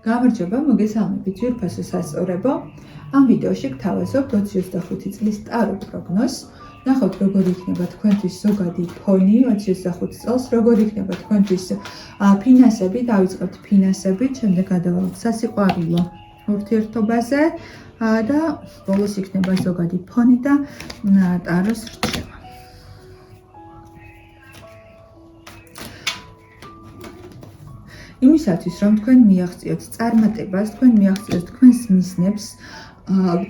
გამარჯობა, მოგესალმებით ძვირფასო სასწორებო. ამ ვიდეოში გთავაზობ 2025 წლის ტარო პროგნოზს. ნახოთ, როგორ იქნება თქვენთვის ზოგადი ფონი 2025 წელს, როგორ იქნება თქვენთვის ფინანსები, დავიწყებთ ფინანსებით, შემდეგ გადავალთ სასიყვარულო ურთიერთობაზე და ბოლოს იქნება ზოგადი ფონი და ტაროს რჩევა. იმისათვის, რომ თქვენ მიაღწიოთ წარმატებას, თქვენ მიაღწიოთ თქვენს მიზნებს,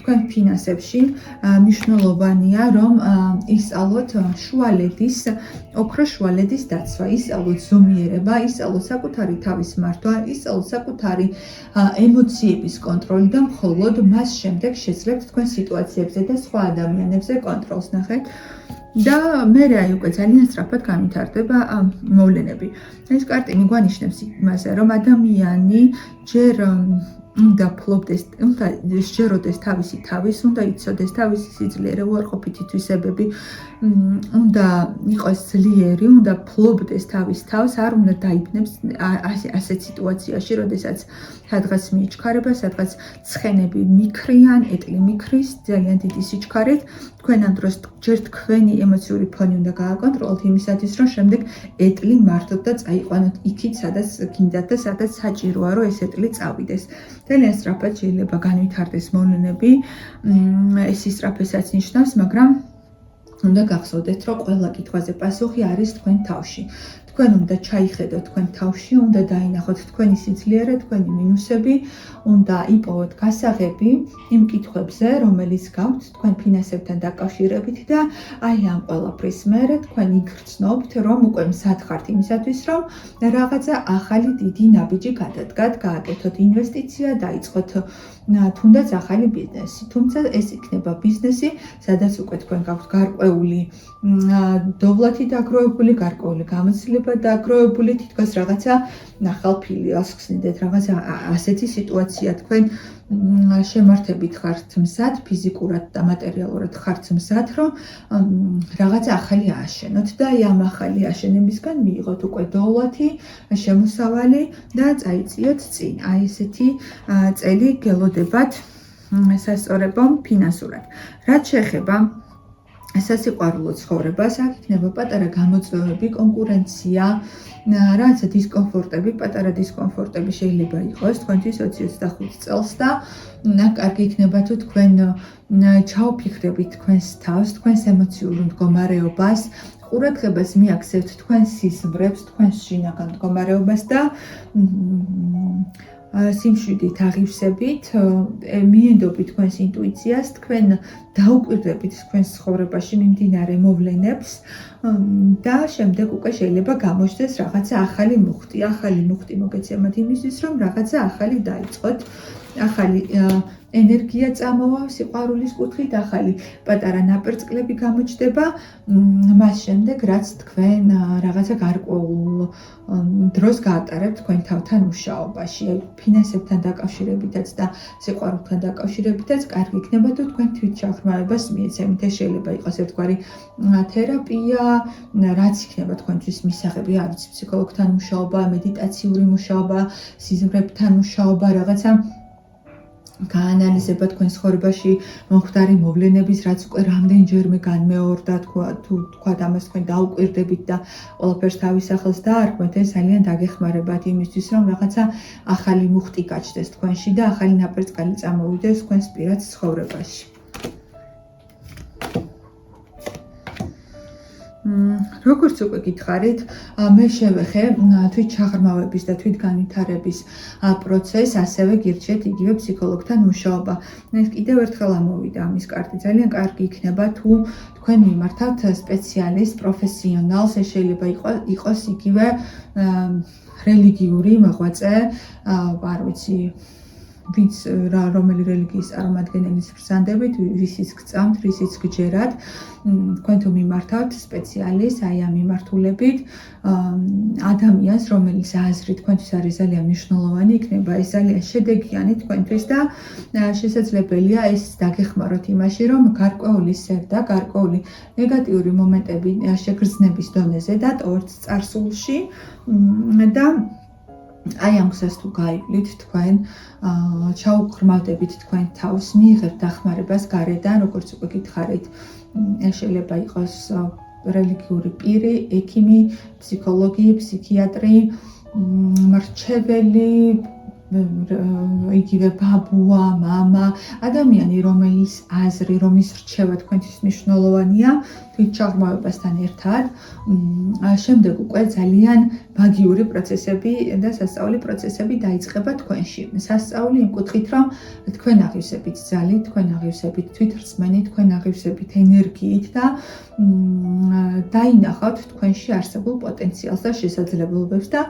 თქვენ ფინანსებში, მნიშვნელოვანია, რომ ისწავლოთ შუალედის, ოქროს შუალედის დაცვა, ისწავლოთ ზომიერება, ისწავლოთ საკუთარი თავის მართვა, ისწავლოთ საკუთარი ემოციების კონტროლი და მხოლოდ მას შემდეგ შეძლებთ თქვენ სიტუაციებზე და სხვა ადამიანებზე კონტროლს ნახეთ. და მე უკვე ძალიან სწრაფად განვითარდება მოვლენები. ეს კარტი მიგვანიშნებს იმაზე, რომ ადამიანი ჯერ უნდა ფლობდეს, უნდა შეჯეროდეს თავისი თავის, უნდა იცოდეს თავისი სიძლიერე, უარყოფითი თვისებები, უნდა იყოს ძლიერი, უნდა ფლობდეს თავის თავს, არ უნდა დაიბნებს ასეთ სიტუაციაში, როდესაც სადღაც მიიჩქარება, სადღაც ცხენები მიქრიან, ეტლი მიქრის, ძალიან დიდი სიჩქარით. თქვენ ამ დროს ჯერ თქვენი ემოციური ფონი უნდა გააკონტროლოთ იმისათვის, რომ შემდეგ ეტლი მართოთ და წაიყვანოთ იქით, სადაც გინდათ და სადაც საჭიროა, რომ ეს ეტლი წავიდეს. ძალიან სწრაფად შეიძლება განვითარდეს მოვლენები, ეს ისწრაფესაც ნიშნავს, მაგრამ უნდა გახსოვდეთ, რომ ყველა კითხვაზე პასუხი არის თქვენ თავში. თქვენ უნდა ჩაიხედოთ თქვენ თავში, უნდა დაინახოთ თქვენი სიძლიერე, თქვენი მინუსები, უნდა იპოვოთ გასაღები იმ კითხვებზე, რომელიც გაქვთ თქვენ ფინანსებთან დაკავშირებით და აი ამ ყველაფრის მერე თქვენ იგრძნობთ, რომ უკვე მსად ხართ იმისათვის, რომ რაღაცა ახალი დიდი ნაბიჯი გადადგათ, გააკეთოთ ინვესტიცია, დაიწყოთ თუნდაც ახალი ბიზნესი. თუმცა ეს იქნება ბიზნესი, სადაც უკვე თქვენ გაქვთ გარკვეული დოვლათი დაგროვებული, გარკვეული გამოცდილება დაგროვებული, თითქოს რაღაცა ახალ ფილიალს ხსნიდეთ, რაღაცა ასეთი სიტუაცია თქვენ შემართებით ხართ მსად, ფიზიკურად და მატერიალურად ხართ მსად, რომ რაღაცა ახალი ააშენოთ და ამ ახალი აშენებისგან მიიღოთ უკვე დოვლათი, შემოსავალი და წაიწიოთ წინ. აი ესეთი წელი გელოდებათ სასწორებო ფინანსურად. რაც შეეხება სასიყვარულო ცხოვრებას, აქ იქნება პატარა გამოწვევები, კონკურენცია, რაღაცა დისკომფორტები, პატარა დისკომფორტები შეიძლება იყოს თქვენთვის 2025 წელს და კარგი იქნება თუ თქვენ ჩაუფიქრებით თქვენს თავს, თქვენს ემოციურ მდგომარეობას, ყურადღებას მიაქცევთ თქვენს სიზმრებს, თქვენს შინაგან მდგომარეობას და სიმშვიდით აღივსებით, მიენდობით თქვენს ინტუიციას, თქვენ დაუკვირდებით თქვენს ცხოვრებაში მიმდინარე მოვლენებს და შემდეგ უკვე შეიძლება გამოჩნდეს რაღაცა ახალი მუხტი მოგეცემათ იმისთვის, რომ რაღაცა ახალი დაიწყოთ, ახალი ენერგია წამოვა სიყვარულის კუთხით, ახალი პატარა ნაპერწკლები გამოჩნდება, მას შემდეგ რაც თქვენ რაღაცა გარკვეულ დროს გაატარებთ თქვენ თავთან მუშაობაში, ფინანსებთან დაკავშირებითაც და სიყვარულთან დაკავშირებითაც კარგი იქნება თუ თქვენ თვითჩაღრმავებას მიეცემით. ეს შეიძლება იყოს ერთგვარი თერაპია, რაც იქნება თქვენთვის მისაღები, არის ფსიქოლოგთან მუშაობა, მედიტაციური მუშაობა, სიზმრებთან მუშაობა, რაღაცა გაანალიზება თქვენ ცხოვრებაში მომხდარი მოვლენების, რაც უკვე რამდენჯერმე განმეორდა, თქვა ამას თქვენ დაუკვირდებით და ყველაფერს თავის სახელს დაარქვეთ, ეს ძალიან დაგეხმარებათ იმისთვის, რომ რაღაცა ახალი მუხტი გაჩნდეს თქვენში და ახალი ნაპერწკალი წამოვიდეს თქვენს პირად ცხოვრებაში. როგორც უკვე გითხარით, მე შევეხე თვითჩაღრმავების და თვითგანვითარების პროცესს, ასევე გირჩიეთ იგივე ფსიქოლოგთან მუშაობა. ეს კიდევ ერთხელ ამოვიდა ამის კარტი, ძალიან კარგი იქნება თუ თქვენ მიმართავთ სპეციალისტ, პროფესიონალს, ეს შეიძლება იყოს იგივე რელიგიური მოღვაწე, არ ვიცი, ვინც რომელი რელიგიის წარმომადგენელის ბრძანდებით, ვისიც გწამთ, ვისიც გჯერათ, თქვენ თუ მიმართავთ სპეციალისტს, აი ამ მიმართულებით, ადამიანს, რომელიც აზრი თქვენთვის არის ძალიან მნიშვნელოვანი, იქნება ეს ძალიან შედეგიანი თქვენთვის და შესაძლებელია ეს დაგეხმაროთ იმაში, რომ გარკვეული სევდა, გარკვეული ნეგატიური მომენტები შეგრძნების დონეზე დატოვოთ წარსულში და აი ამ გზას თუ გაივლით თქვენ, ჩაუღრმავდებით თქვენ თავს, მიიღებთ დახმარებას გარედან, როგორც უკვე გითხარით, ეს შეიძლება იყოს რელიგიური პირი, ექიმი, ფსიქოლოგი, ფსიქიატრი, მრჩეველი, იგივე ბაბუა, მამა, ადამიანი, რომლის აზრი, რომლის რჩევა თქვენთვის მნიშვნელოვანია, თვითჩაღრმავებასთან ერთად. შემდეგ უკვე ძალიან მაგიური პროცესები და სასწაული პროცესები დაიწყება თქვენში. სასწაული იმ კუთხით, რომ თქვენ აღივსებით ძალით, თქვენ აღივსებით თვითრწმენით, თქვენ აღივსებით ენერგიით და დაინახავთ თქვენში არსებულ პოტენციალს და შესაძლებლობებს და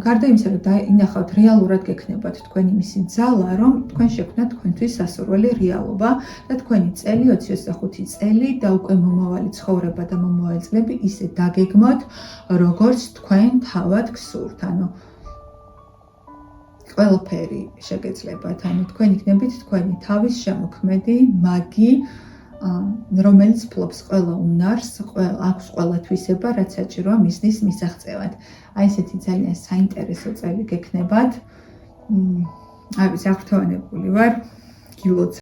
გარდა იმისა, რომ დაინახავთ რეალურად გექნებათ თქვენი მისი ძალა, რომ თქვენ შექმნათ თქვენთვის სასურველი რეალობა და თქვენი წელი 25 წელი და უკვე მომავალი ცხოვრება და მომავალი წლები ისე დაგეგმოთ, როგორც თქვენ თავად გსურთ. ანუ ყველაფერი შეგეძლებათ, ანუ თქვენ იქნებით თქვენი თავის შემოქმედი მაგი, რომელიც ფლობს ყველა უნარს, აქვს ყველა თვისება, რაც საჭიროა მისნის მისაღწევად. აი ესეთი ძალიან საინტერესო წელი გექნებათ. აი, აღფრთოვანებული ვარ, გილოცავ.